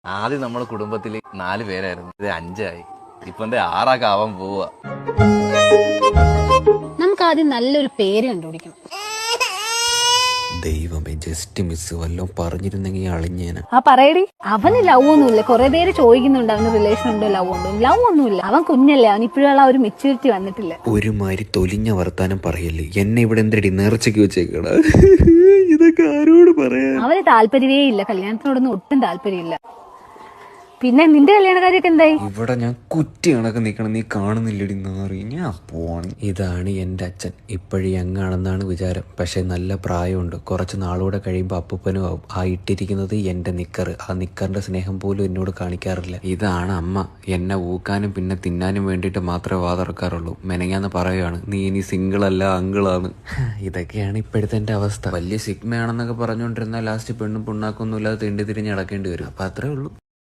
ആദ്യം നമ്മുടെ കുടുംബത്തിൽ 4 പേരായിരുന്നു, ഇത് 5ആയി. ഇപ്പൊ 6 ആവാൻ പോവാ. നമുക്ക് ആദ്യം നല്ലൊരു പേര് കണ്ടുപിടിക്കണം. ദൈവമേ, ജസ്റ്റ് മിസ് വല്ലോ പറഞ്ഞിരുന്നെങ്കിൽ അളിഞ്ഞേന. ആ പറയടി. അവന് ലവ് ഒന്നുമില്ല. കുറെ പേര് ചോദിക്കുന്നുണ്ട് അവന് റിലേഷൻ ഉണ്ടോ, ലവ് ഉണ്ടോ. ലവ് ഒന്നുമില്ല. അവൻ കുഞ്ഞല്ലേ, അവൻ ഇപ്പോഴുള്ള ഒരു മെച്യൂരിറ്റി വന്നിട്ടില്ല. ഒരുമാതിരി തൊലിഞ്ഞ വർത്താനം പറയല്ലേ. എന്നെ ഇവിടെ എന്തടി നേർച്ചയ്ക്ക് വെച്ചേക്കട. ഇതൊക്കെ ആരോട് പറയാ? അവന് താല്പര്യമേ ഇല്ല, കല്യാണത്തിനോടൊന്നും ഒട്ടും താല്പര്യമില്ല. പിന്നെ നിന്റെ കല്യാണക്കാരിയൊക്കെ എന്തായി? ഇവിടെ ഞാൻ കുറ്റി കണക്ക് നിക്കണം, നീ കാണുന്നില്ലടി നാറി. ഞാൻ പോവാണ്. ഇതാണ് എൻ്റെ അച്ഛൻ. ഇപ്പോഴും യങ്ങാണെന്നാണ് വിചാരം, പക്ഷെ നല്ല പ്രായമുണ്ട്. കുറച്ച് നാളൂടെ കഴിയുമ്പോൾ അപ്പൂപ്പനും ആവും. ആ ഇട്ടിരിക്കുന്നത് എൻ്റെ നിക്കർ. ആ നിക്കറിന്റെ സ്നേഹം പോലും എന്നോട് കാണിക്കാറില്ല. ഇതാണ് അമ്മ. എന്നെ ഊക്കാനും പിന്നെ തിന്നാനും വേണ്ടിയിട്ട് മാത്രമേ വാതിറക്കാറുള്ളൂ. മെനങ്ങാന്ന് പറയുകയാണ്, നീ ഇനി സിംഗിൾ അല്ല അങ്കിളാണ്. ഇതൊക്കെയാണ് ഇപ്പോഴത്തെ എൻ്റെ അവസ്ഥ. വലിയ സിഗ്മയാണെന്നൊക്കെ പറഞ്ഞുകൊണ്ടിരുന്നാൽ ലാസ്റ്റ് പെണ്ണും പുണ്ണാക്കൊന്നും ഇല്ലാതെ തിണ്ടി തിരിഞ്ഞ് നടക്കേണ്ടി വരും. അപ്പം അത്രേ ഉള്ളൂ.